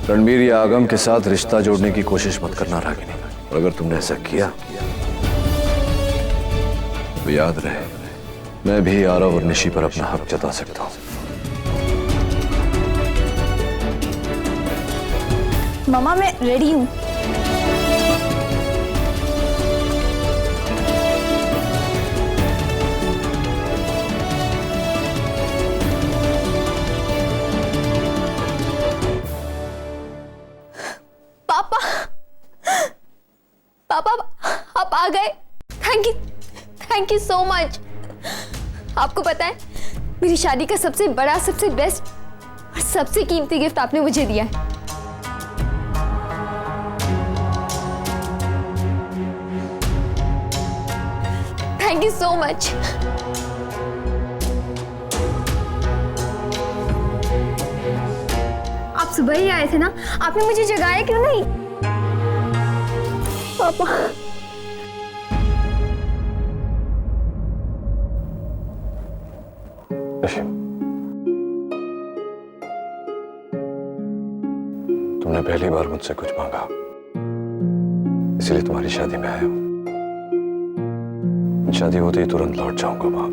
रणबीर या आगम के साथ रिश्ता जोड़ने की कोशिश मत करना रागिनी। और अगर तुमने ऐसा किया तो याद रहे, मैं भी आरव और निशी पर अपना हक जता सकता हूं। मामा मैं रेडी हूं। पापा, पापा आप आ गए। Thank you so much. आपको पता है मेरी शादी का सबसे बड़ा, सबसे बेस्ट और सबसे कीमती गिफ्ट आपने मुझे दिया है। Thank you so much. आप सुबह ही आए थे ना, आपने मुझे जगाया क्यों नहीं? पापा तुमने पहली बार मुझसे कुछ मांगा, इसलिए तुम्हारी शादी में आया हूं। शादी होते ही तुरंत लौट जाऊंगा वहां।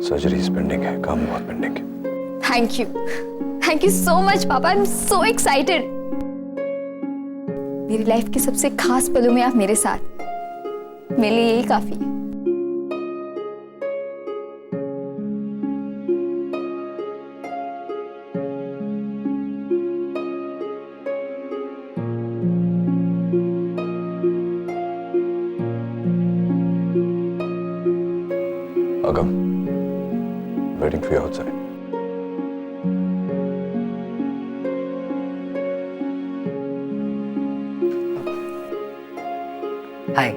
सर्जरी पेंडिंग है, काम बहुत पेंडिंग है। थैंक यू सो मच पापा। आई एम सो एक्साइटेड। मेरी लाइफ के सबसे खास पलों में आप मेरे साथ, मेरे लिए यही काफी है। Agam, waiting for you outside. Hi,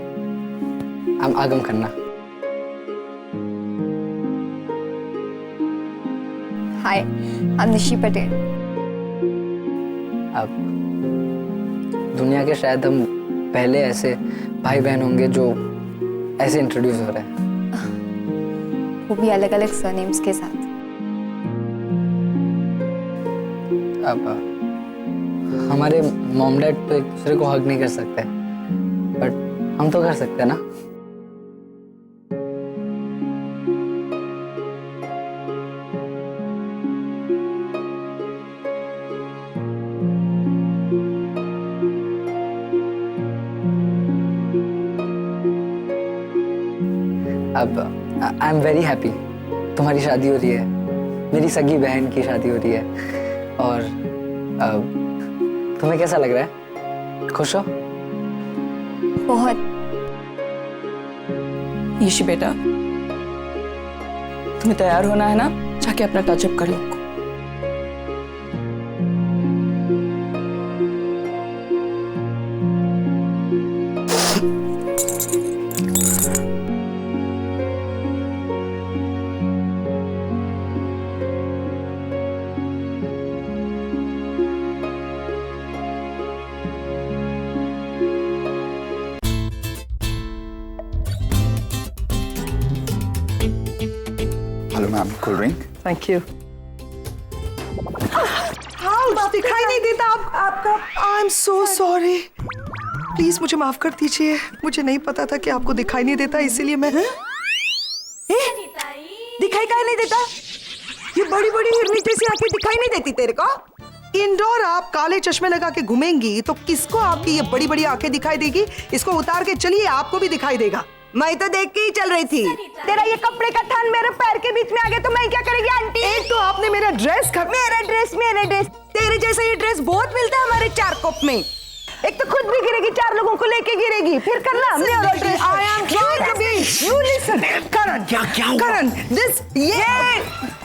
I'm Agam Khanna. Hi, I'm Nishi Patel. अब दुनिया के शायद हम पहले ऐसे भाई बहन होंगे जो ऐसे इंट्रोड्यूस हो रहे हैं, वो भी अलग अलग सरनेम्स के साथ। अब हमारे मॉम डैड तो एक दूसरे को हग नहीं कर सकते, बट हम तो कर सकते हैं ना। अब आई एम वेरी हैप्पी। तुम्हारी शादी हो रही है, मेरी सगी बहन की शादी हो रही है। और तुम्हें कैसा लग रहा है? खुश हो? बहुत। निशी बेटा, तुम्हें तैयार होना है ना, जाके अपना टचअप कर लो। Hello ma'am, cold drink. Thank you. दिखाई नहीं देता आपका। I am so sorry, please मुझे माफ कर दीजिए। मुझे नहीं पता था कि आपको दिखाई नहीं देता, इसीलिए मैं दिखाई क्या नहीं देता? ये बड़ी बड़ी हिरनी जैसी आंखें दिखाई नहीं देती तेरे को? इंडोर आप काले चश्मे लगा के घूमेंगी तो किसको आपकी ये बड़ी बड़ी आंखें दिखाई देगी? इसको उतार के चलिए, आपको भी दिखाई देगा। मैं तो देख के ही चल रही थी। तेरा ये कपड़े का थान मेरे पैर के बीच में आ गया तो मैं क्या करेगी आंटी? एक तो आपने मेरा ड्रेस मेरा ड्रेस तेरे जैसा ये ड्रेस बहुत मिलता है हमारे चार कोप में। एक तो खुद भी गिरेगी, चार लोगों को लेके गिरेगी, फिर करना मेरा dress. I am trying to be. You listen Karan, क्या हुआ? करण दिस ये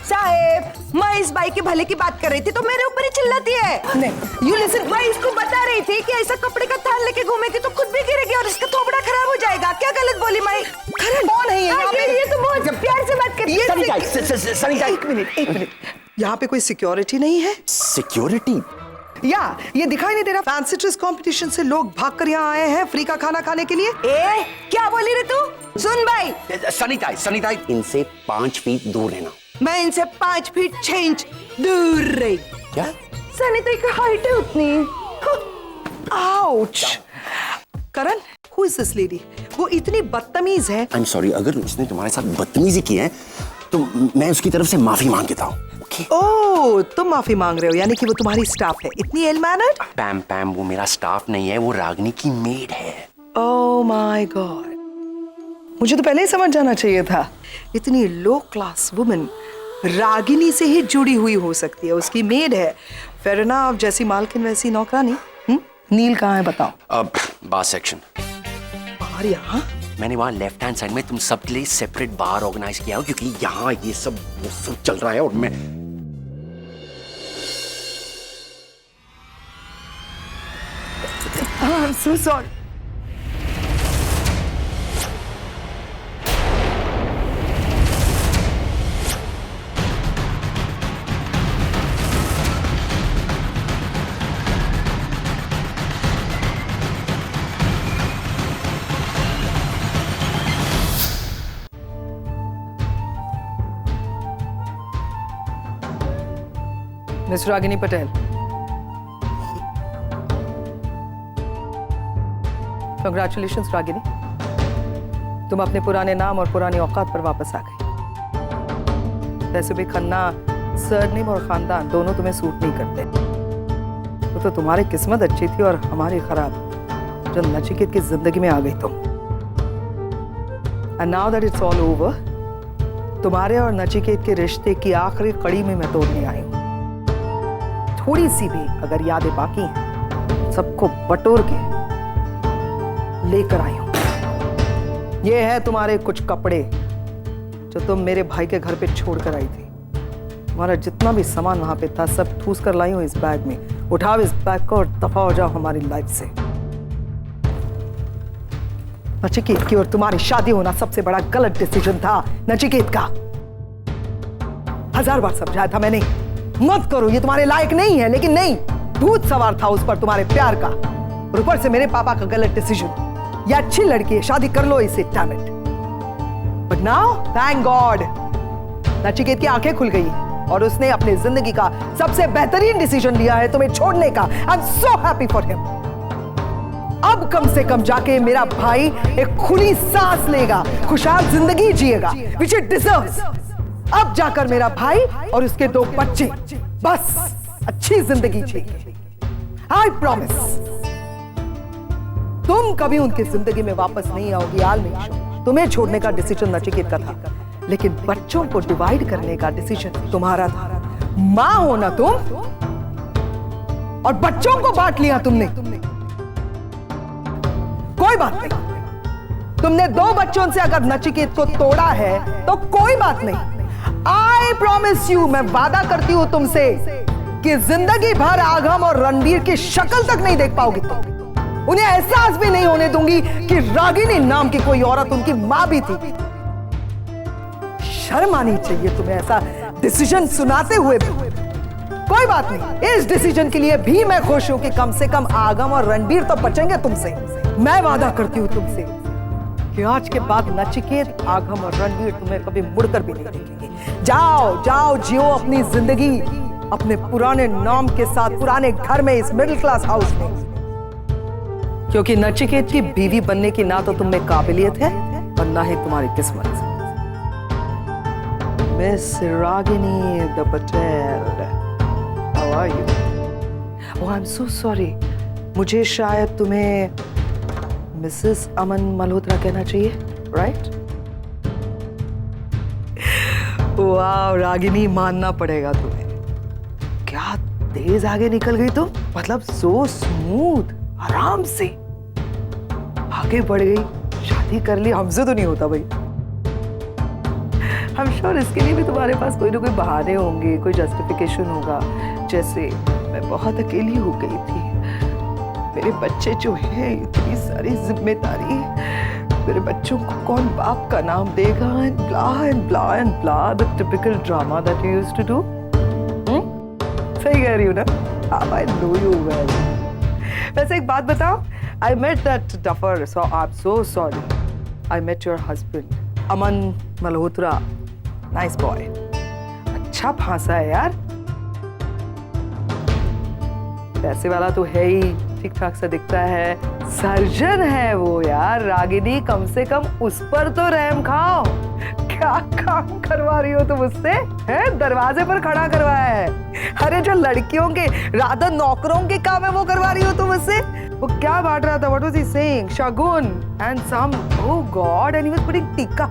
साहेब, मैं इस बाई के भले की बात कर रही थी तो मेरे ऊपर ही चिल्लाती है। नहीं, यू लिसन, मैं इसको बता रही थी कि ऐसा कपड़े का थान लेके घूमेगी तो खुद भी गिरेगी और इसका थोबड़ा खराब हो जाएगा। क्या गलत बोली मैं? करण कौन है ये तो बहुत प्यार से बात करती है। एक मिनट यहाँ पे कोई सिक्योरिटी नहीं है? सिक्योरिटी? या ये दिखाई नहीं दे रहा? फैंसी ड्रेस कंपटीशन से लोग भाग कर यहाँ आए हैं फ्री का खाना खाने के लिए। ए, क्या बोली रे तू? सुन भाई, सनीता, इनसे 5 फीट दूर रहना। मैं इनसे 5 फीट 6 इंच दूर रही। क्या? सनिता की हाइट है उतनी। Ouch. Karan, who is this lady? वो इतनी बदतमीज है। आई एम सॉरी, अगर उसने तुम्हारे साथ बदतमीजी की है तो मैं उसकी तरफ से माफी मांगता हूँ। ओह, तुम माफी मांग रहे हो, यानी कि वो तुम्हारी स्टाफ है, इतनी इल मैनर्ड? पैम पैम, वो मेरा स्टाफ नहीं है, वो रागिनी की मेड है। ओह माय गॉड, मुझे तो पहले ही समझ जाना चाहिए था। इतनी लो क्लास वुमन रागिनी से ही जुड़ी हुई हो सकती है, उसकी मेड है। फिर ना, आप जैसी मालकिन वैसी नौकरानी। नील कहाँ है बताओ? अब बार सेक्शन। बाहर? यहाँ? मैंने वहाँ लेफ्ट हैंड साइड में तुम सब के लिए सेपरेट बार ऑर्गेनाइज किया हो, क्योंकि यहाँ ये सब चल रहा है और मैं I'm so sorry. Miss Ragini Patel. Congratulations, Ragini. तुम अपने पुराने नाम और पुरानी औकात पर वापस आ गई। वैसे भी खन्ना सरनेम और खानदान दोनों तुम्हें सूट नहीं करते। तो तुम्हारी किस्मत अच्छी थी और हमारी खराब, जो नचिकेत की जिंदगी में आ गई तुम। And now that it's all over, तुम्हारे और नचिकेत के रिश्ते की आखिरी कड़ी में मैं तोड़ने आई हूँ। थोड़ी सी भी अगर यादें बाकी हैं, सबको बटोर के लेकर आई हूं। ये है तुम्हारे कुछ कपड़े जो तुम मेरे भाई के घर पे छोड़कर आई थी। तुम्हारा जितना भी सामान वहां पे था, सब ठूस कर लाई हूं इस बैग में। उठाओ इस बैग को और दफा हो जाओ हमारी लाइफ से। नचिकेत की और तुम्हारी शादी होना सबसे बड़ा गलत डिसीजन था नचिकेत का। 1000 बार समझाया था मैंने, मत करो, ये तुम्हारे लायक नहीं है। लेकिन नहीं, भूत सवार था उस पर तुम्हारे प्यार का, और ऊपर से मेरे पापा का गलत डिसीजन। ये अच्छी लड़की है, शादी कर लो इसे, damn it. But now thank God Nachiket की आंखें खुल गई और उसने अपनी जिंदगी का सबसे बेहतरीन डिसीजन लिया है तुम्हें छोड़ने का। आई am so happy for him. अब कम से कम जाके मेरा भाई एक खुली सांस लेगा, खुशहाल जिंदगी जिएगा, व्हिच इट डिजर्व्स। अब जाकर मेरा भाई और उसके 2 बच्चे बस अच्छी जिंदगी जिएंगे। I promise. तुम कभी उनकी जिंदगी में वापस नहीं आओगी। आल मेक श्योर। तुम्हें छोड़ने का डिसीजन नचिकेत का था, लेकिन बच्चों को डिवाइड करने का डिसीजन तुम्हारा था। मां हो ना तुम, और बच्चों को बांट लिया तुमने। कोई बात नहीं, तुमने 2 बच्चों से अगर नचिकेत को तोड़ा है तो कोई बात नहीं। आई प्रॉमिस यू, मैं वादा करती हूं तुमसे कि जिंदगी भर आगम और रणबीर की शक्ल तक नहीं देख पाओगी तुम। उन्हें एहसास भी नहीं होने दूंगी कि रागिनी नाम की कोई औरत उनकी मां भी थी। शर्म आनी चाहिए तुम्हें ऐसा डिसीजन सुनाते हुए भी। कोई बात नहीं, इस डिसीजन के लिए भी मैं खुश हूं कि कम से कम आगम और रणबीर तो बचेंगे तुमसे। मैं वादा करती हूं तुमसे कि आज के बाद नचिकेत, आगम और रणबीर तुम्हें कभी मुड़कर भी नहीं देखेंगे। जाओ जाओ, जियो अपनी जिंदगी अपने पुराने नाम के साथ, पुराने घर में, इस मिडिल क्लास हाउस में। क्योंकि नचिकेत की बीवी बनने की ना तो तुम में काबिलियत है और ना ही तुम्हारी किस्मत। Miss Ragini the Patel, how are you? Oh, I am so sorry. मुझे शायद तुम्हें मिसेस अमन मल्होत्रा कहना चाहिए, राइट? वाह रागिनी, मानना पड़ेगा तुम्हें। क्या तेज आगे निकल गई तुम, मतलब सो स्मूथ, आराम से आगे बढ़ गई, शादी कर ली। हमसे तो नहीं होता भाई। I'm sure इसके लिए भी तुम्हारे पास कोई ना कोई बहाने होंगे, कोई जस्टिफिकेशन होगा। जैसे मैं बहुत अकेली हो गई थी, मेरे बच्चे जो हैं, इतनी सारी जिम्मेदारी, मेरे बच्चों को कौन बाप का नाम देगा, and blah and blah and blah, the typical drama that you used to do. सही कह रही हूँ ना? I know you well. वैसे एक बात बताओ, I met that duffer, so I'm so sorry. I met your husband, Aman Malhotra. Nice boy. अच्छा फांसा है यार. पैसे वाला तो है ही, ठीक ठाक सा दिखता है, सर्जन है वो यार। रागिनी कम से कम उस पर तो रहम खाओ। क्या काम करवा रही हो तुम उससे? है दरवाजे पर खड़ा करवाया है। अरे जो लड़कियों के राधा नौकरों के काम है वो करवा रही हो तुम उससे। वो क्या बांट रहा था? What was he saying? Shagun and some, oh God, and he was putting tikka.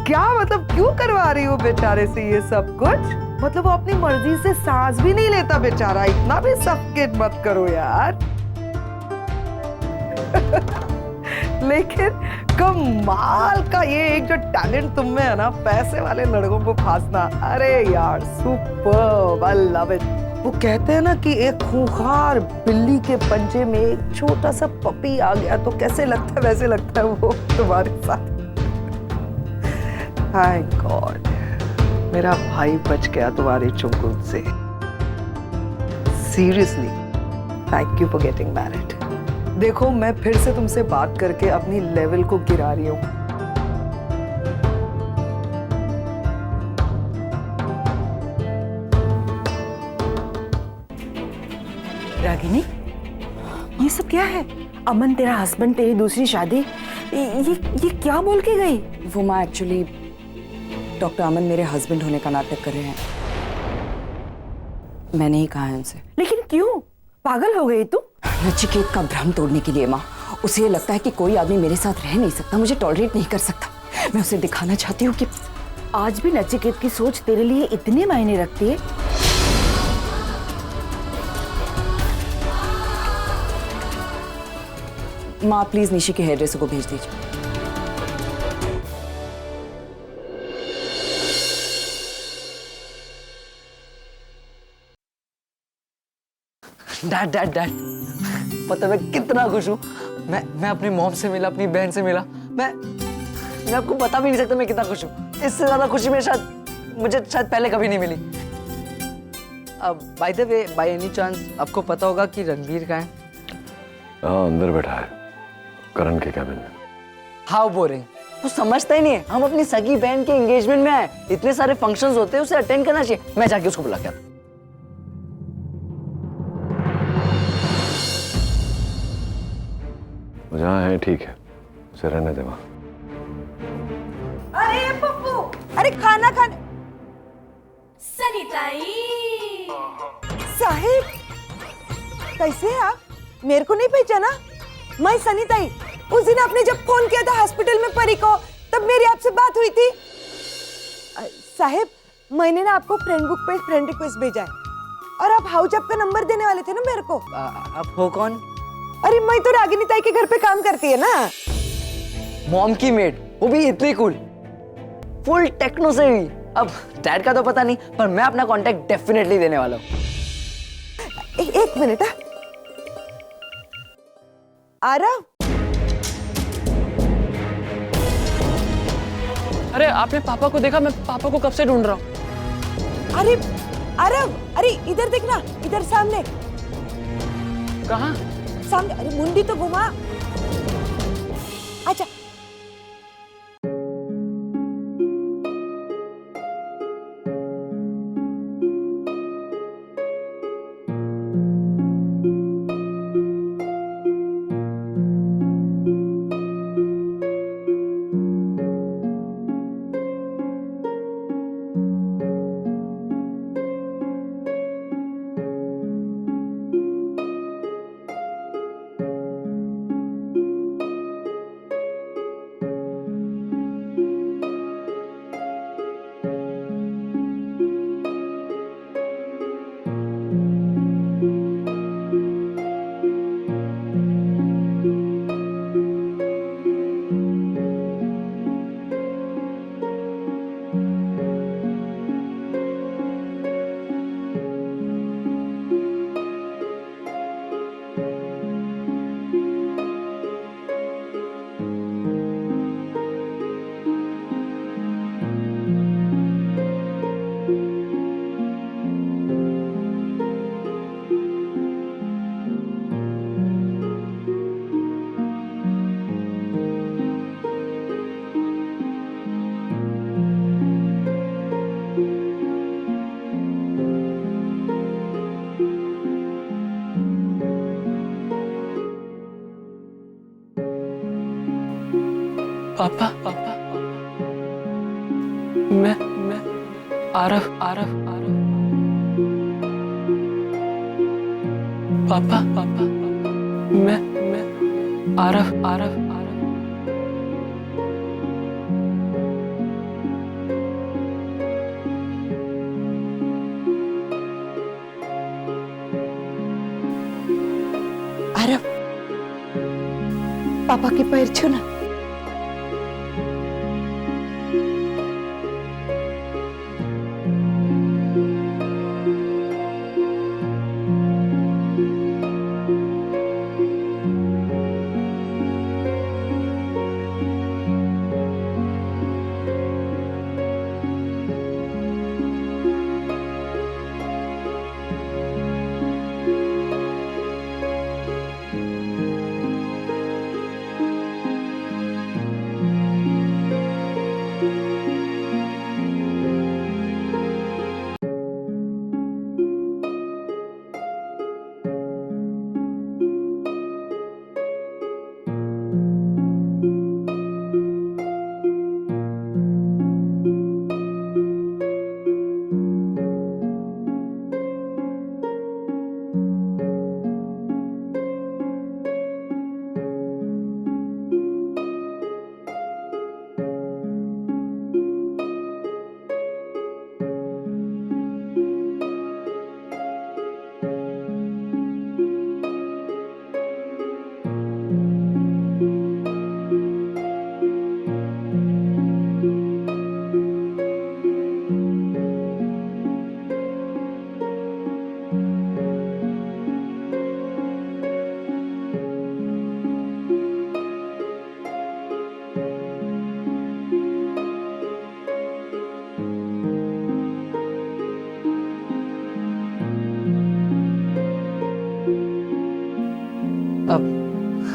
क्या मतलब क्यों करवा रही हो बेचारे से ये सब कुछ? मतलब वो अपनी मर्जी से सांस भी नहीं लेता बेचारा। इतना भी सफकेट मत करो यार। लेकिन कमाल का ये एक जो टैलेंट तुम में है ना, पैसे वाले लड़कों को फांसना। अरे यार सुपर्ब, आई लव इट। वो कहते हैं ना कि एक खूंखार बिल्ली के पंजे में एक छोटा सा पपी आ गया तो कैसे लगता है, वैसे लगता है वो तुम्हारे साथ। हाय गॉड, मेरा भाई बच गया तुम्हारे चुंगल से। Seriously thank you for getting married. देखो मैं फिर से तुमसे बात करके अपनी लेवल को गिरा रही हूँ। रागिनी, ये सब क्या है? अमन तेरा हस्बैंड, तेरी दूसरी शादी, ये क्या बोल के गई? वो माँ एक्चुअली डॉक्टर अमन मेरे हस्बैंड होने का नाटक कर रहे हैं। मैंने ही कहा है उनसे। लेकिन क्यों? पागल हो गई तू? नचिकेत का भ्रम तोड़ने के लिए माँ। उसे ये लगता है कि कोई आदमी मेरे साथ रह नहीं सकता, मुझे टॉलरेट नहीं कर सकता। मैं उसे दिखाना चाहती हूँ कि आज भी नचिकेत की सोच तेरे लिए इतने मायने रखती है? माँ प्लीज निशी के हेयर ड्रेसर को भेज दीजिए। डैड डैड डैड, पता है मैं कितना खुश हूँ। मैं अपनी मॉम से मिला, अपनी बहन से मिला। मैं आपको बता भी नहीं सकता मैं कितना खुश हूँ। इससे ज्यादा खुशी मुझे शायद पहले कभी नहीं मिली। अब by the way, by any chance आपको पता होगा कि रणबीर कहाँ है? हाँ अंदर बैठा है, करण के कैबिन में। हाउ बोरिंग, वो समझता ही नहीं है। हम अपनी सगी बहन के एंगेजमेंट में आए, इतने सारे फंक्शंस होते हैं, उसे अटेंड करना चाहिए। मैं जाके उसको बुला के आता हूं। जहाँ है ठीक है, उसे रहने दे वहाँ। अरे पप्पू, अरे खाना खाने। साहिब, कैसे हैं आप? मेरे को नहीं पहचाना? मैं सनीताई। उस दिन आपने जब फोन किया था हॉस्पिटल में परी को, तब मेरी आपसे बात हुई थी। साहिब, मैंने ना आपको फ्रेंड बुक पे फ्रेंड रिक्वेस्ट भेजा है, और आप हाउस का नंबर देने वाले थे ना मेरे को। आप हो कौन? अरे मैं तो रागिनी ताई के घर पे काम करती है ना। मॉम की मेड, वो भी इतनी कूल, फुल टेक्नो से भी। अब डैड का तो पता नहीं, पर मैं अपना कांटेक्ट डेफिनेटली देने वाला हूँ। एक मिनट। आरव, अरे आपने पापा को देखा? मैं पापा को कब से ढूंढ रहा हूँ। अरे आरव, अरे इधर देखना, इधर सामने। कहाँ? सामने, अरे मुंडी तो घुमा। अच्छा, पापा पापा मैं आरव आरव आरव पापा पापा मैं आरव आरव आरव आरव, पापा के पैर छू ना।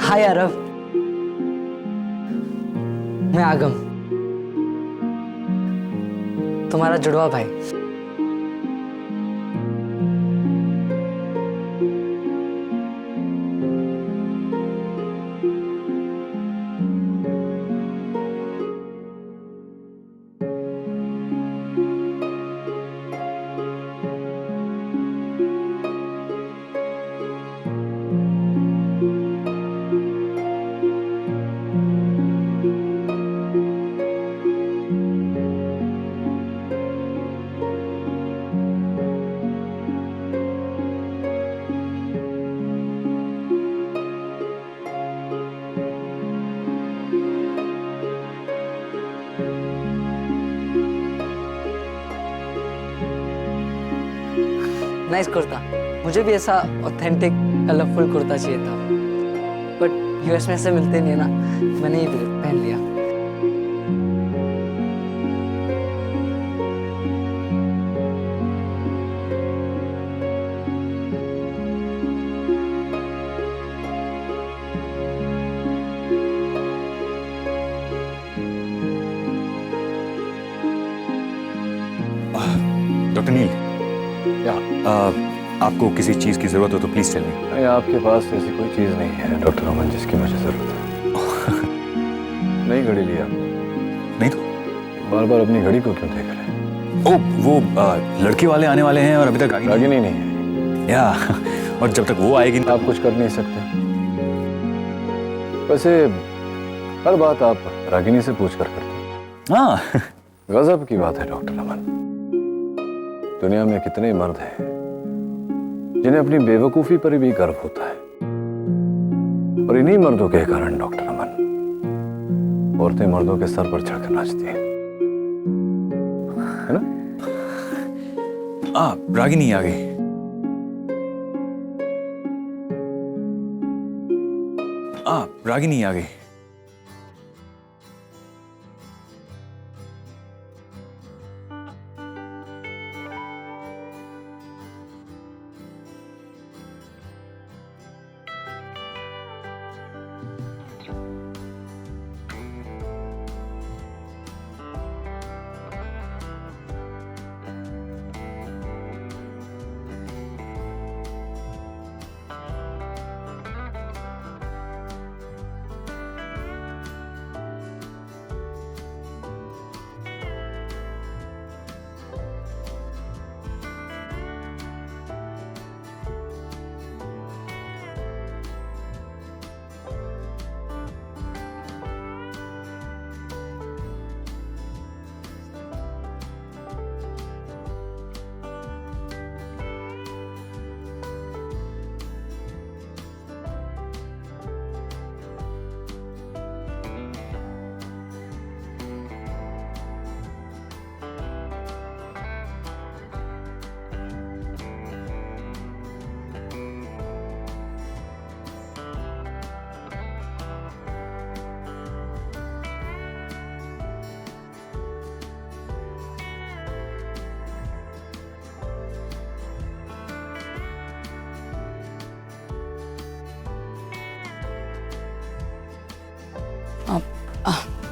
हाय आरव, मैं आगम, तुम्हारा जुड़वा भाई। नाइस कुर्ता, मुझे भी ऐसा ऑथेंटिक कलरफुल कुर्ता चाहिए था, बट यूएस में से मिलते नहीं है ना, मैंने ही पहन लिया। डॉक्टर नील, आपको किसी चीज की जरूरत हो तो प्लीज टेल मी। नहीं, आपके पास ऐसी कोई चीज नहीं है डॉक्टर अमन जिसकी मुझे जरूरत है। नहीं घड़ी लिया नहीं तो बार बार अपनी घड़ी को क्यों देख रहे? ओ वो लड़के वाले आने वाले हैं और अभी तक रागिनी नहीं है या और जब तक वो आएगी आप कुछ कर नहीं सकते। वैसे हर बात आप रागिनी से पूछ कर करते। हाँ गजब की बात है डॉक्टर अमन, दुनिया में कितने मर्द हैं जिन्हें अपनी बेवकूफी पर भी गर्व होता है, और इन्हीं मर्दों के कारण डॉक्टर अमन औरतें मर्दों के सर पर चढ़कर नाचती हैं, है ना? रागिनी आ गई। रागिनी आ गई।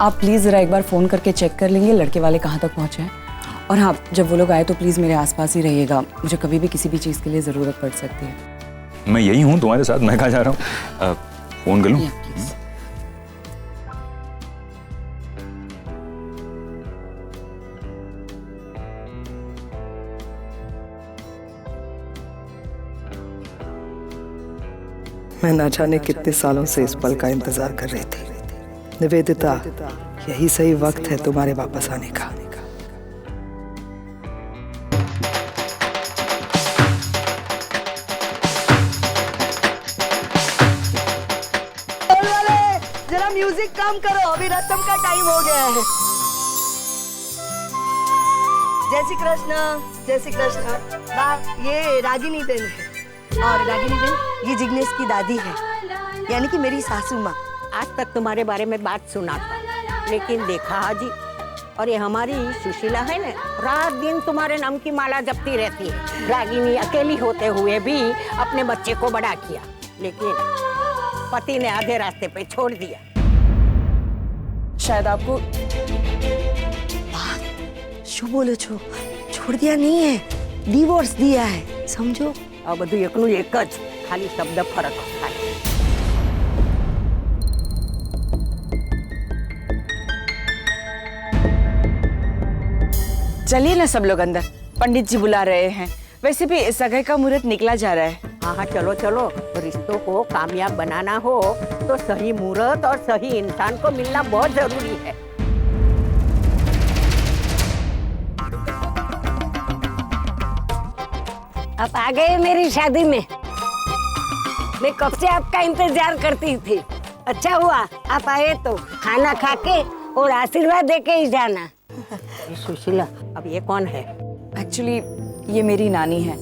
आप प्लीज़ ज़रा एक बार फ़ोन करके चेक कर लेंगे लड़के वाले कहाँ तक पहुँचे हैं। और हाँ, जब वो लोग आए तो प्लीज़ मेरे आसपास ही रहिएगा, मुझे कभी भी किसी भी चीज़ के लिए ज़रूरत पड़ सकती है। मैं यही हूँ तुम्हारे साथ, मैं कहाँ जा रहा हूँ। फ़ोन कर लूँ? प्लीज़। मैं ना जाने कितने सालों से इस पल का इंतजार कर रही थी। निवेदिता, यही सही वक्त है तुम्हारे वापस आने का। जरा म्यूजिक कम करो, अभी रस्म का टाइम हो गया है। जय श्री कृष्ण, जय श्री कृष्ण। ये रागिनी बहन है, और रागिनी बहन ये जिग्नेश की दादी है, यानी कि मेरी सासू माँ। आज तक तुम्हारे बारे में बात सुना था, लेकिन देखा हाजी, और ये हमारी सुशीला है ना, रात दिन तुम्हारे नाम की माला जपती रहती है। रागिनी अकेली होते हुए भी अपने बच्चे को बड़ा किया, लेकिन पति ने आधे रास्ते पे छोड़ दिया। शायद आपको शू बोलो छो, छोड़ दिया नहीं है, डिवोर्स दिया है, समझो। अब બધું એકનું એક જ, ખાલી શબ્દ ફરક થાય। चलिए ना सब लोग अंदर, पंडित जी बुला रहे हैं। वैसे भी सगाई का मुहूर्त निकला जा रहा है। हाँ हाँ चलो चलो, रिश्तों को कामयाब बनाना हो तो सही मुहूर्त और सही इंसान को मिलना बहुत जरूरी है। आप आ गए मेरी शादी में। मैं कब से आपका इंतजार करती थी। अच्छा हुआ आप आए तो खाना खा के और आशीर्वाद दे के ही जाना। सुशीला, अब ये कौन है? एक्चुअली ये मेरी नानी है,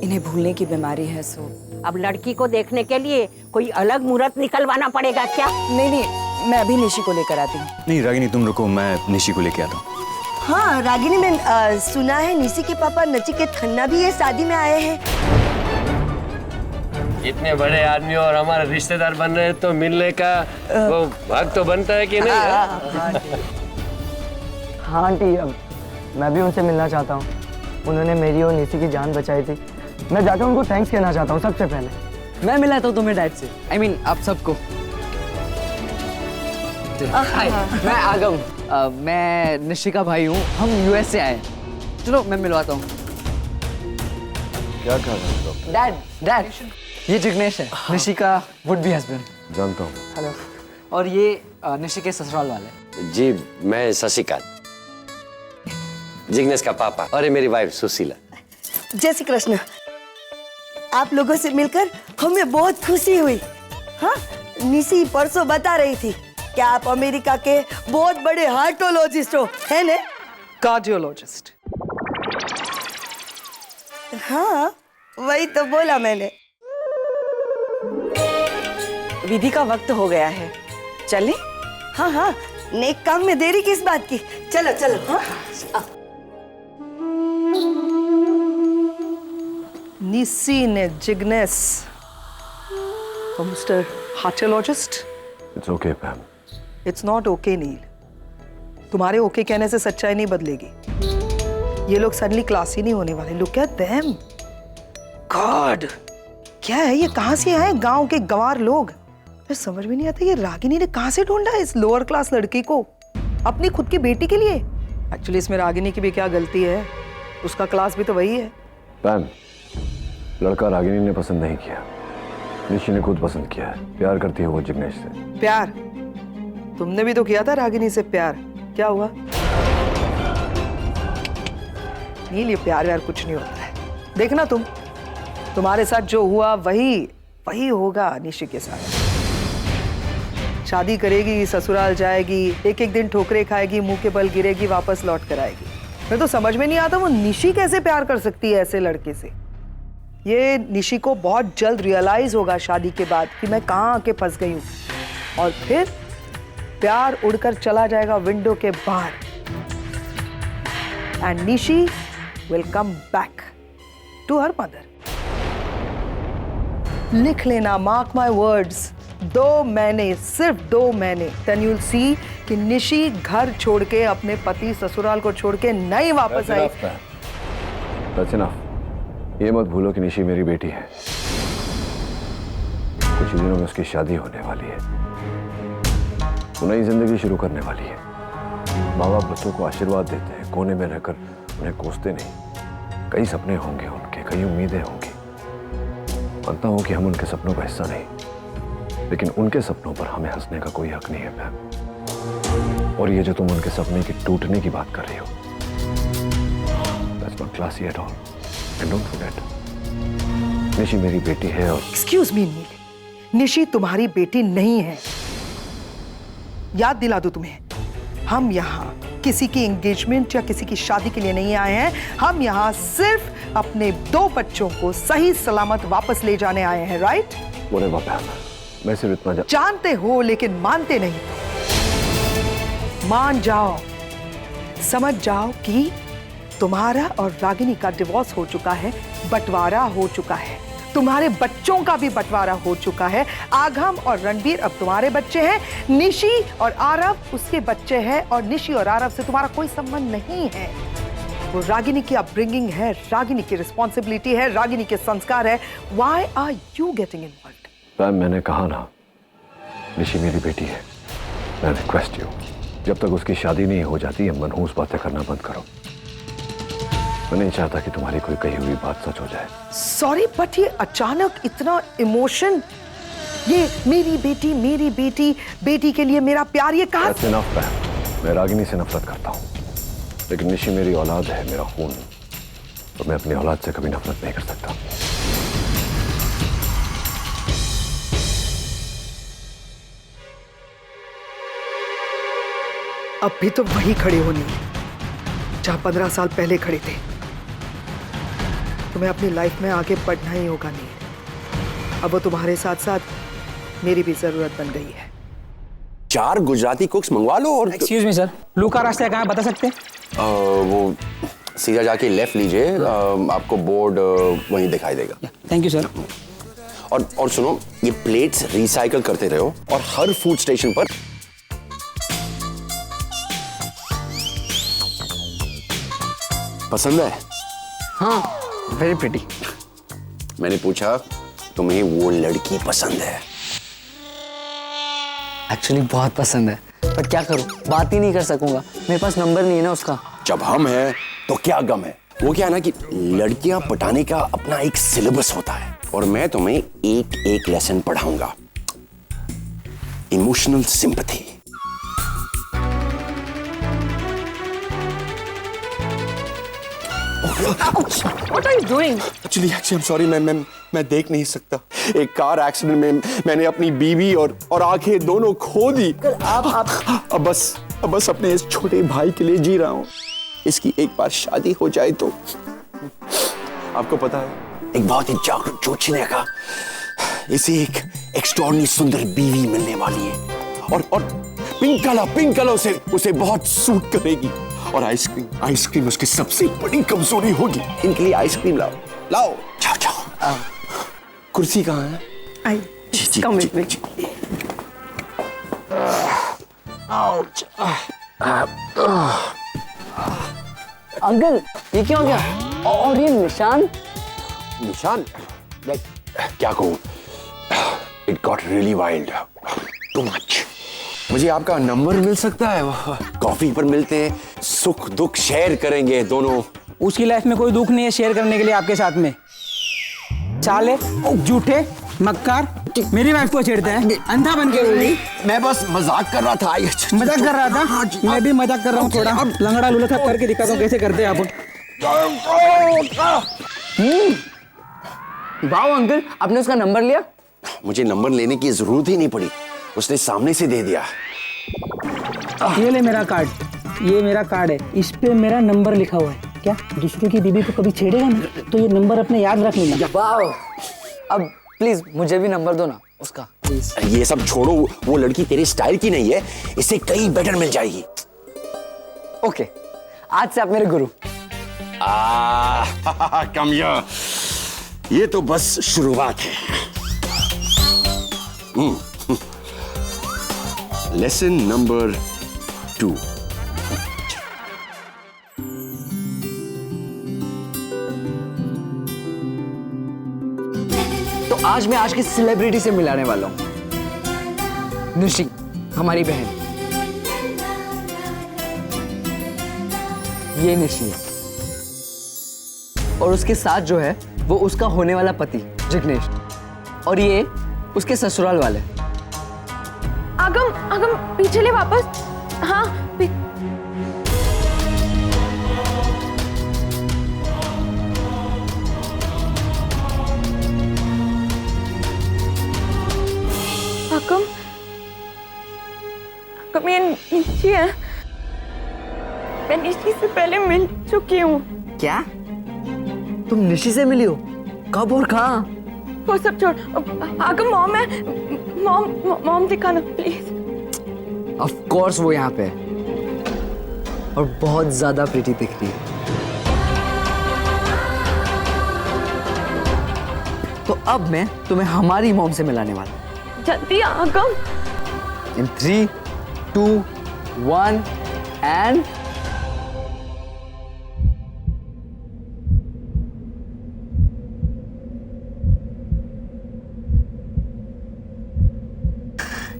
इन्हें भूलने की बीमारी है, सो अब लड़की को देखने के लिए कोई अलग मुहूर्त निकलवाना पड़ेगा क्या? नहीं, मैं अभी निशी को लेकर आती हूँ। नहीं रागिनी तुम रुको, मैं निशी को लेके आता हूँ। हाँ रागिनी, मैं सुना है निशी के पापा नचिकेत खन्ना भी ये शादी में आए हैं। इतने बड़े आदमी और हमारे रिश्तेदार बन रहे हैं तो मिलने का वो हक तो बनता है कि नहीं? हाँ आंटी, अब मैं भी उनसे मिलना चाहता हूँ। उन्होंने मेरी और निशी की जान बचाई थी। मैं जाकर उनको थैंक्स कहना चाहता हूँ सबसे पहले। मैं मिलाता हूँ तुम्हें डैड से, I mean आप सबको। हाय, मैं आगम, मैं निशी का भाई हूँ, हम यूएस से आए। चलो मैं मिलवाता हूँ। क्या कहा डॉक्टर? डैड, ये जिग्नेश है, निशी का वुड बी हस्बैंड। जानता हूँ। हेलो। और ये निशी के ससुराल वाले। जी मैं शशिकांत, जिग्नेश का पापा, और ये मेरी वाइफ सुशीला। जय श्री कृष्ण। आप लोगों से मिलकर हमें बहुत खुशी हुई। हाँ, निशी परसों बता रही थी कि आप अमेरिका के बहुत बड़े हार्टोलॉजिस्ट हो, है ना? कार्डियोलॉजिस्ट। हाँ, वही तो बोला मैंने। विधि का वक्त हो गया है, चले? हाँ हाँ, नेक काम में देरी किस बात की? चलो चलो। हाँ? निशी ने Jignesh, mister heartologist. It's okay Pam. It's not okay Neel. तुम्हारे ओके कहने से सच्चाई नहीं बदलेगी। ये लोग सडनली क्लास ही नहीं होने वाले। Look at them. गॉड, क्या है ये? कहाँ से आए गांव के गंवार लोग? मैं समझ में नहीं आता ये रागिनी ने कहाँ से ढूंढा इस लोअर क्लास लड़की को अपनी खुद की बेटी के लिए। एक्चुअली इसमें रागिनी की भी क्या गलती है? उसका क्लास भी तो वही है। पैम, लड़का रागिनी ने पसंद नहीं किया, निशी ने खुद पसंद किया है। प्यार करती है वो जिग्नेश से। प्यार? तुमने भी तो किया था रागिनी से प्यार, क्या हुआ? नील, ये प्यार व्यार कुछ नहीं होता है। देखना तुम्हारे साथ जो हुआ वही होगा निशी के साथ। शादी करेगी, ससुराल जाएगी, एक एक दिन ठोकरे खाएगी, मुंह के बल गिरेगी, वापस लौट कर आएगी। मैं तो समझ में नहीं आता वो निशी कैसे प्यार कर सकती है ऐसे लड़के से। ये निशी को बहुत जल्द रियलाइज होगा शादी के बाद कि मैं कहाँ आके फंस गई हूँ, और फिर प्यार उड़कर चला जाएगा विंडो के बाहर। And Nishi will come back to her mother. लिख लेना, मार्क माय वर्ड्स, 2 महीने, सिर्फ 2 महीने। देन यू विल सी कि निशी घर छोड़ के, अपने पति ससुराल को छोड़ के नहीं वापस आई। That's enough. ये मत भूलो कि निशी मेरी बेटी है। कुछ ही दिनों में उसकी शादी होने वाली है, वो नई जिंदगी शुरू करने वाली है। माँ बाप बच्चों को आशीर्वाद देते हैं, कोने में रहकर उन्हें कोसते नहीं। कई सपने होंगे उनके, कई उम्मीदें होंगी। मानता हूं कि हम उनके सपनों का हिस्सा नहीं, लेकिन उनके सपनों पर हमें हंसने का कोई हक नहीं है मैम। और ये जो तुम उनके सपने की टूटने की बात कर रही हो, that's not classy at all. And don't forget, Nishi मेरी बेटी है और एक्सक्यूज मी नीले, निशी तुम्हारी बेटी नहीं है। याद दिला दूं तुम्हें, हम यहाँ किसी की एंगेजमेंट या किसी की शादी के लिए नहीं आए हैं। हम यहाँ सिर्फ अपने 2 बच्चों को सही सलामत वापस ले जाने आए हैं, राइट? बोले बाबा, मैं सिर्फ इतना जानते हो लेकिन मानते नहीं। मान जाओ, समझ जाओ कि तुम्हारा और रागिनी का डिवोर्स हो चुका है, बंटवारा हो चुका है, तुम्हारे बच्चों का भी बंटवारा हो चुका है। आगम और रणबीर अब तुम्हारे बच्चे हैं, निशी और आरव उसके बच्चे हैं, और निशी और आरव से तुम्हारा कोई संबंध नहीं है। वो रागिनी की अपब्रिंगिंग है, रागिनी की रिस्पॉन्सिबिलिटी है, रागिनी के संस्कार है। Why are you getting involved? Ma'am, मैंने कहा ना, निशी मेरी बेटी है। मैं रिक्वेस्ट यू, जब तक उसकी शादी नहीं हो जाती, ये मनहूस बातें करना बंद करो। मैं नहीं चाहता कि तुम्हारी कोई कही हुई बात सच हो जाए। सॉरी, बट ये अचानक इतना इमोशन, ये मेरी बेटी, मेरी बेटी, बेटी के लिए मेरा प्यार, ये कहाँ? That's enough, ma'am. मैं रागिनी से नफरत करता हूँ, लेकिन निशी मेरी औलाद है, मेरा खून, तो मैं अपनी औलाद से कभी नफरत नहीं कर सकता। अब भी तो वही खड़े होनी जहां 15 साल पहले खड़े थे। तुम्हें अपनी लाइफ में आगे बढ़ना ही होगा नहीं। अब वो तुम्हारे साथ साथ मेरी भी जरूरत बन गई है। 4 गुजराती कुक्स मंगवा लो। और एक्सक्यूज मी सर, लू का रास्ता कहाँ है बता सकते हैं? वो सीधा जाके लेफ्ट लीजिए, आपको बोर्ड वहीं दिखाई देगा। Thank you sir. और सुनो, ये प्लेट्स रिसाइकल करते रहो, और हर फूड स्टेशन पर पसंद है? हाँ, वेरी प्रिटी। मैंने पूछा तुम्हें वो लड़की पसंद है? एक्चुअली बहुत पसंद है, पर क्या करूं, बात ही नहीं कर सकूंगा, मेरे पास नंबर नहीं है ना उसका। जब हम हैं तो क्या गम है। वो क्या है ना कि लड़कियां पटाने का अपना एक सिलेबस होता है, और मैं तुम्हें एक एक लेसन पढ़ाऊंगा। Emotional sympathy, What are you doing? Actually, I'm sorry, मैं देख नहीं सकता। एक कार एक्सीडेंट में मैंने अपनी बीवी और आंखें दोनों खो दी। आप अब बस अपने इस छोटे भाई के लिए जी रहा हूँ। इसकी एक बार शादी हो जाए तो आपको पता है, एक बहुत ही जागरूक जोचने का इसे एक एक्स्ट्राऑर्डिनरी सुंदर बीवी मिलने वाली है, और पिंक कलर उसे बहुत सूट करेगी। और आइसक्रीम उसकी सबसे बड़ी कमजोरी होगी। इनके लिए आइसक्रीम लाओ। जाओ। कुर्सी कहाँ है? आई, जी। अंकल, ये क्या हो गया? और ये निशान? क्या कहूँ, it got really wild, too much. मुझे आपका नंबर मिल सकता है? कॉफी पर मिलते हैं, सुख दुख शेयर करेंगे दोनों। उसकी लाइफ में कोई दुख नहीं है शेयर करने के लिए आपके साथ में। साले झूठे मक्कार मेरी वाइफ को छेड़ते हैं, अंधा बन के। मैं बस मजाक कर रहा था। मजाक कर रहा था? मैं भी मजाक कर रहा हूँ थोड़ा। लंगड़ा लुलखा करके दिखाता हूँ कैसे करते हैं आप। वाह अंकल, आपने उसका नंबर लिया? मुझे नंबर लेने की जरूरत ही नहीं पड़ी, उसने सामने से दे दिया। ये ले मेरा कार्ड, ये मेरा कार्ड है, इस पे मेरा नंबर लिखा हुआ है। क्या दूसरों की बीवी को कभी छेड़ेगा ना तो ये नंबर अपने याद रख लेना। वाह, अब प्लीज मुझे भी नंबर दो ना उसका, प्लीज। ये सब छोड़ो, वो लड़की तेरे स्टाइल की नहीं है, इससे कहीं बेटर मिल जाएगी। ओके, आज से आप मेरे गुरु। कम ये तो बस शुरुआत है। Lesson number 2। तो आज मैं आज की सेलिब्रिटी से मिलाने वाला हूँ, निशी, हमारी बहन। ये निशी है और उसके साथ जो है वो उसका होने वाला पति जिग्नेश, और ये उसके ससुराल वाले। आगम पीछे ले वापस। हाँ आगम ये निशी है। मैं निशी से पहले मिल चुकी हूँ। क्या तुम निशी से मिली हो? कब और कहाँ? वो सब छोड़, आगम मॉम है। मॉम दिखाना प्लीज। ऑफ कोर्स वो यहाँ पे है और बहुत ज्यादा प्रिटी दिख रही है। तो अब मैं तुम्हें हमारी मॉम से मिलाने वाला हूँ। जल्दी आगम। इन 3, 2, 1 एंड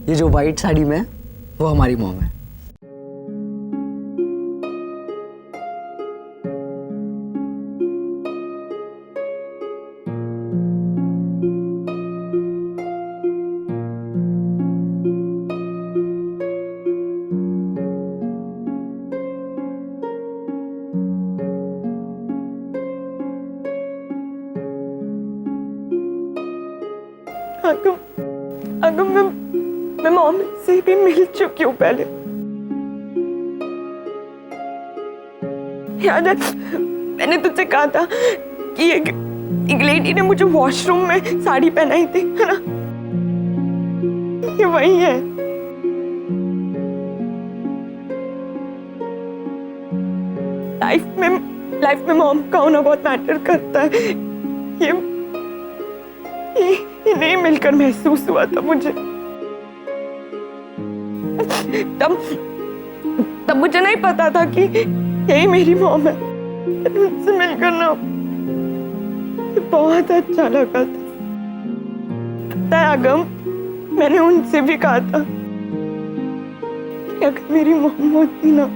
ये जो व्हाइट साड़ी में है, वो हमारी मॉम है। आगम मैं मॉम से भी मिल चुकी हूँ पहले। याद है मैंने तुझसे कहा था कि एक लेडी ने मुझे वॉशरूम में साड़ी पहनाई थी, है ना? ये वही है। लाइफ में मॉम का होना बहुत मैटर करता है। ये नहीं मिलकर महसूस हुआ था मुझे। तब मुझे नहीं पता था कि यही मेरी मॉम है। उनसे मिलकर ना बहुत अच्छा लगा था। पता है आगम, मैंने उनसे भी कहा था कि अगर मेरी मॉम होती ना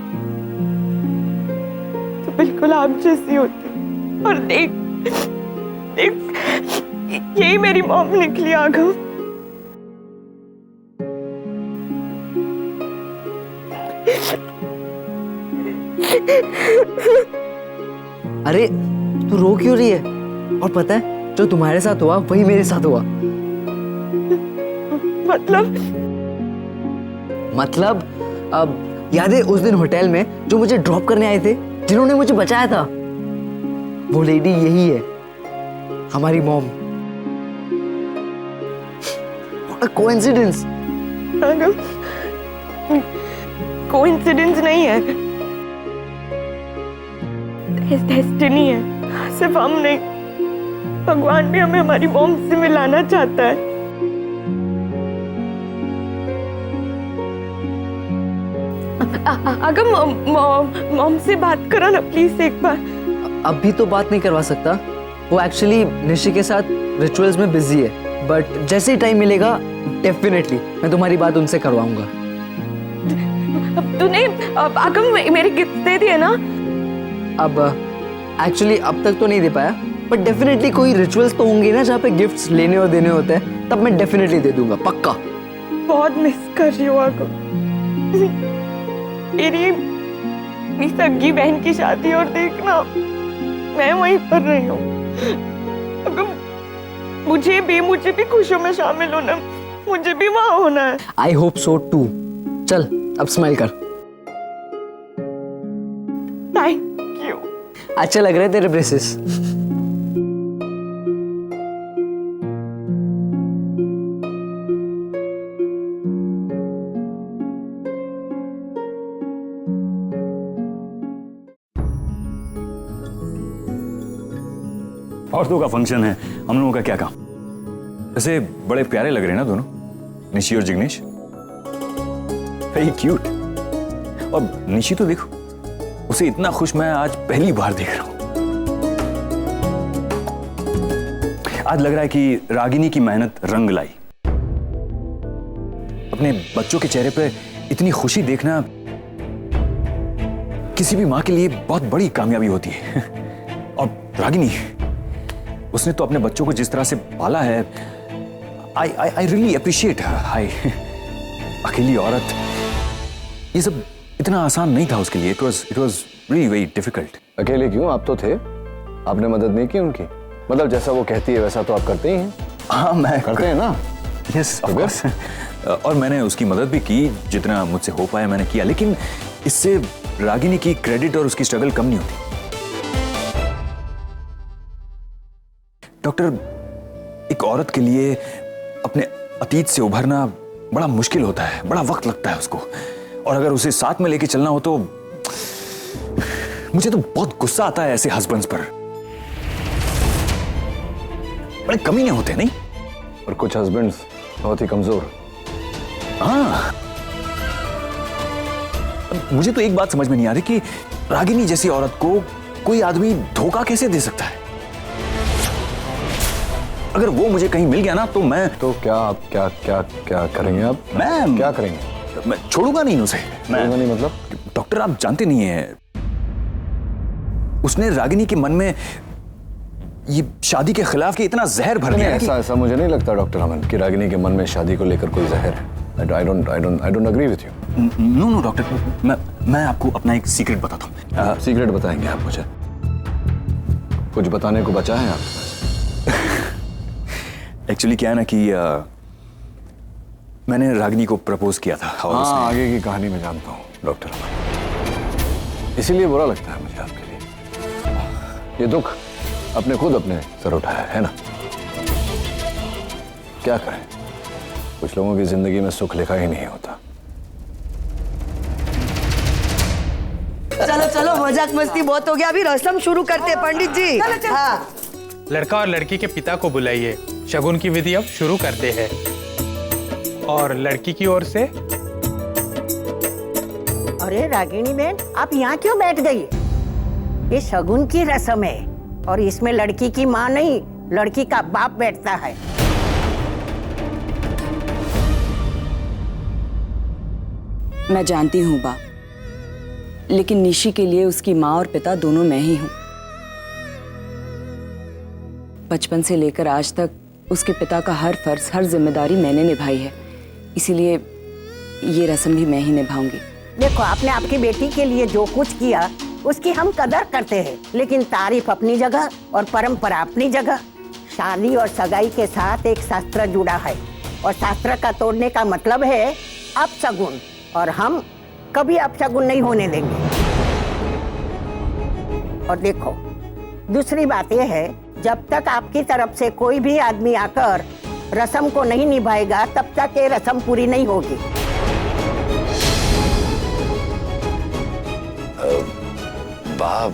तो बिल्कुल आप जैसी होती। और देख यही मेरी मॉम निकली आगम। अरे तू रो क्यों रही है? और पता है जो तुम्हारे साथ हुआ वही मेरे साथ हुआ। मतलब अब याद है उस दिन होटल में जो मुझे ड्रॉप करने आए थे, जिन्होंने मुझे बचाया था, वो लेडी यही है, हमारी mom. What a coincidence. Coincidence नहीं है, डेस्टिनी है। सिर्फ हम नहीं, भगवान भी हमें हमारी मॉम से मिलाना चाहता है। अगर मॉम से बात करो ना प्लीज एक बार। अभी तो बात नहीं करवा सकता, वो एक्चुअली निशी के साथ रिचुअल्स में बिजी है, बट जैसे ही टाइम मिलेगा डेफिनेटली मैं तुम्हारी बात उनसे करवाऊंगा। तूने आगम मेरे गिफ्ट दे दिए ना? अब एक्चुअली अब तक तो नहीं दे पाया, बट डेफिनेटली कोई रिचुअल्स तो होंगे ना जहाँ पे गिफ्ट्स लेने और देने होते हैं, तब मैं डेफिनेटली दे दूंगा, पक्का। बहुत मिस कर रही हूँ आगम। मेरी सगी बहन की शादी और देखना मैं वहीं पर रही हूँ। अगर मुझे भी खुशियों में शामिल होना, मुझे भी वहां होना है। I hope so too. चल अब स्माइल कर। Thank you. अच्छा लग रहा है तेरे ब्रेसेस। औरतों का फंक्शन है, हम लोगों का क्या काम? वैसे बड़े प्यारे लग रहे हैं ना दोनों, निशी और जिग्नेश। Very cute. और निशी तो देखो, उसे इतना खुश मैं आज पहली बार देख रहा हूं। आज लग रहा है कि रागिनी की मेहनत रंग लाई। अपने बच्चों के चेहरे पे इतनी खुशी देखना किसी भी मां के लिए बहुत बड़ी कामयाबी होती है। और रागिनी, उसने तो अपने बच्चों को जिस तरह से पाला है, आई रियली अप्रिशिएट हर। अकेली औरत, ये सब इतना आसान नहीं था उसके लिए। It was really very difficult. अकेले क्यों, आप तो थे, आपने मदद नहीं की उनकी? मतलब जैसा वो कहती है वैसा तो आप करते ही हैं। हाँ, मैं करते हैं ना? Yes, of course. और मैंने उसकी मदद भी की, जितना मुझसे हो पाया मैंने किया। लेकिन इससे रागिनी की क्रेडिट और उसकी स्ट्रगल कम नहीं होती। डॉक्टर, एक औरत के लिए अपने अतीत से उभरना बड़ा मुश्किल होता है, बड़ा वक्त लगता है उसको। और अगर उसे साथ में लेके चलना हो तो मुझे तो बहुत गुस्सा आता है ऐसे हस्बैंड्स पर। बड़े कमीने होते हैं, नहीं? और कुछ हस्बैंड्स बहुत ही कमजोर। हाँ, मुझे तो एक बात समझ में नहीं आ रही कि रागिनी जैसी औरत को कोई आदमी धोखा कैसे दे सकता है। अगर वो मुझे कहीं मिल गया ना तो मैं तो क्या आप क्या क्या क्या करेंगे? आप मैं क्या करेंगे? मैं छोड़ूंगा नहीं उसे। मैं नहीं, मतलब डॉक्टर, आप जानते नहीं है, उसने रागिनी के मन में ये शादी के खिलाफ के इतना जहर भर दिया है कि... ऐसा मुझे नहीं लगता डॉक्टर अमन कि रागिनी के मन में शादी को लेकर कोई जहर है। I don't agree with you. No doctor, मैं आपको अपना एक सीक्रेट बताता हूँ। सीक्रेट बताएंगे आप मुझे? कुछ बताने को बचा है आपके पास? एक्चुअली क्या है ना कि मैंने रागिनी को प्रपोज किया था। और हाँ, आगे की कहानी मैं जानता हूँ डॉक्टर अमन, इसीलिए बुरा लगता है मुझे आपके लिए। ये दुख अपने खुद अपने सर उठाया है ना। क्या करें, कुछ लोगों की जिंदगी में सुख लिखा ही नहीं होता। चलो चलो, मजाक मस्ती बहुत हो गया, अभी रस्म शुरू करते हैं पंडित जी। हाँ। लड़का और लड़की के पिता को बुलाइए, शगुन की विधि अब शुरू करते हैं। और लड़की की ओर से। अरे रागिनी बहन, आप यहाँ क्यों बैठ गई? ये शगुन की रस्म है और इसमें लड़की की माँ नहीं, लड़की का बाप बैठता है। मैं जानती हूँ बा, लेकिन निशी के लिए उसकी माँ और पिता दोनों मैं ही हूँ। बचपन से लेकर आज तक उसके पिता का हर फर्ज, हर जिम्मेदारी मैंने निभाई है, इसीलिए ये रस्म भी मैं ही निभाऊंगी। देखो, आपने आपकी बेटी के लिए जो कुछ किया उसकी हम कदर करते हैं, लेकिन तारीफ अपनी जगह और परंपरा अपनी जगह। शादी और सगाई के साथ एक शास्त्र जुड़ा है और शास्त्र का तोड़ने का मतलब है अपशगुन, और हम कभी अपशगुन नहीं होने देंगे। और देखो, दूसरी बात यह है, जब तक आपकी तरफ से कोई भी आदमी आकर रस्म को नहीं निभाएगा तब तक ये रस्म पूरी नहीं होगी। बाप,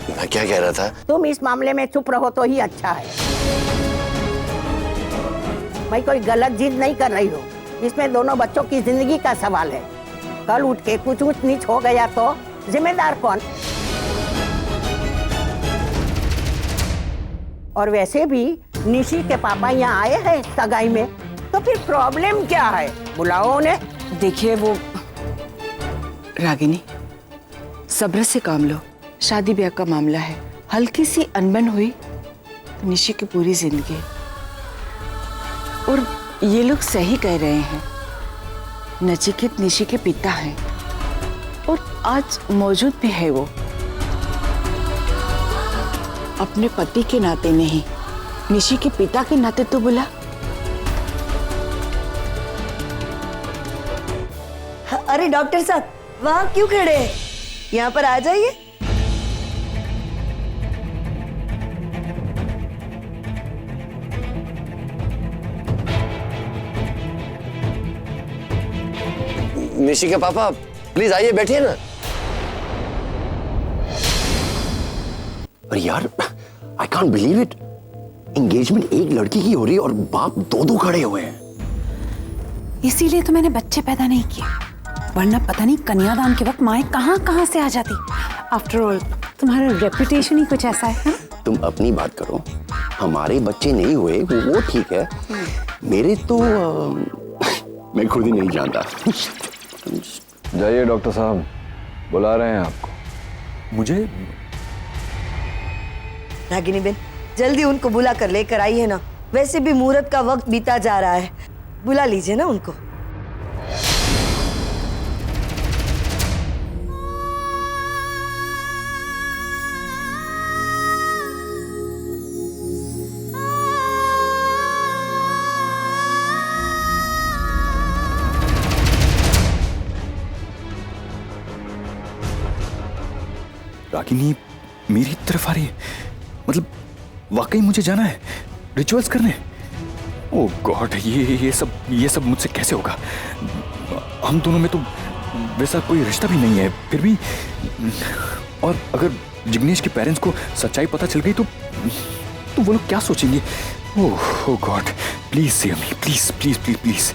मैं क्या कह रहा था? तुम इस मामले में चुप रहो तो ही अच्छा है। मैं कोई गलत जिद नहीं कर रही हूँ, इसमें दोनों बच्चों की जिंदगी का सवाल है। कल उठ के कुछ ऊंच नीच हो गया तो जिम्मेदार कौन? और वैसे भी निशी के पापा यहाँ आए हैं सगाई में, तो फिर प्रॉब्लम क्या है? बुलाओ उन्हें। देखिए, वो रागिनी, सब्र से काम लो। शादी ब्याह का मामला है, हल्की सी अनबन हुई तो निशी की पूरी जिंदगी। और ये लोग सही कह रहे हैं, नचिकेत निशी के पिता हैं और आज मौजूद भी है। वो अपने पति के नाते नहीं, निशी के पिता के नाते तो बुला। अरे डॉक्टर साहब, वहां क्यों खड़े हैं? यहाँ पर आ जाइए। निशी के पापा, प्लीज आइए, बैठिए ना। अरे यार, I can't believe it, engagement एक लड़की की हो रही है और बाप दो खड़े हुए हैं। इसीलिए तो मैंने बच्चे पैदा नहीं किए, वरना पता नहीं कन्यादान के वक्त माएँ कहाँ से आ जाती। आफ्टर ऑल तुम्हारा रेपुटेशन ही कुछ ऐसा है। तुम अपनी बात करो, हमारे बच्चे नहीं हुए वो ठीक है, मेरे तो मैं खुद ही नहीं जानता। जाइए डॉक्टर साहब, बुला रहे हैं आपको। मुझे? रागिनी बेन, जल्दी उनको बुला कर लेकर आइए ना, वैसे भी मुहूर्त का वक्त बीता जा रहा है, बुला लीजिए ना उनको। रागिनी मेरी तरफ आ रही है, मतलब वाकई मुझे जाना है रिचुअल्स करने? ओह गॉड, ये सब मुझसे कैसे होगा? हम दोनों में तो वैसा कोई रिश्ता भी नहीं है, फिर भी। और अगर जिग्नेश के पेरेंट्स को सच्चाई पता चल गई तो वो लोग क्या सोचेंगे? Oh God, please save me, please please please please.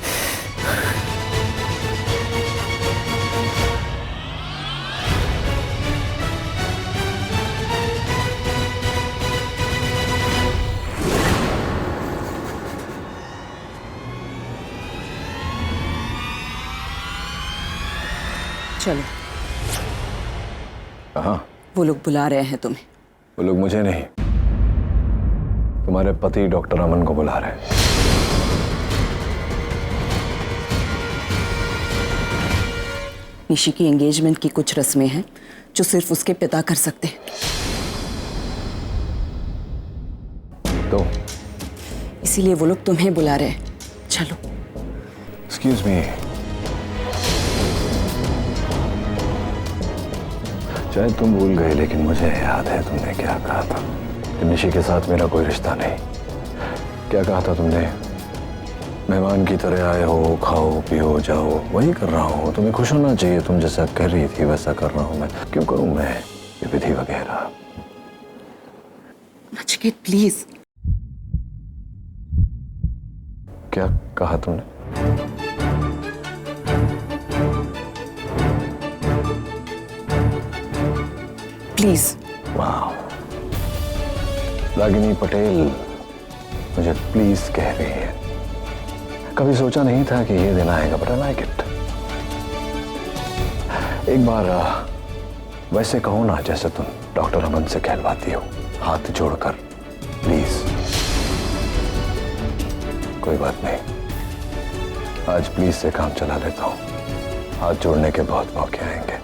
चलो, कहाँ? वो लोग बुला रहे हैं तुम्हें। वो लोग मुझे नहीं, तुम्हारे पति डॉक्टर अमन को बुला रहे हैं। निशी की एंगेजमेंट की कुछ रस्में हैं जो सिर्फ उसके पिता कर सकते हैं। तो इसीलिए वो लोग तुम्हें बुला रहे हैं। चलो। एक्सक्यूज मी, शायद तुम भूल गए लेकिन मुझे याद है तुमने क्या कहा था कि निशी के साथ मेरा कोई रिश्ता नहीं। क्या कहा था तुमने? मेहमान की तरह आए हो, खाओ पियो जाओ, वही कर रहा हूँ। तुम्हें खुश होना चाहिए, तुम जैसा कर रही थी वैसा कर रहा हूँ मैं। क्यों करूँ मैं ये विधि वगैरह? नचिकेत प्लीज। क्या कहा तुमने? प्लीज। वाह, रागिनी पटेल मुझे प्लीज कह रही है। कभी सोचा नहीं था कि ये दिन आएगा, बट आई लाइक इट। एक बार वैसे कहो ना जैसे तुम डॉक्टर अमन से कहलवाती हो, हाथ जोड़कर प्लीज। कोई बात नहीं, आज प्लीज से काम चला लेता हूं। हाथ जोड़ने के बहुत मौके आएंगे।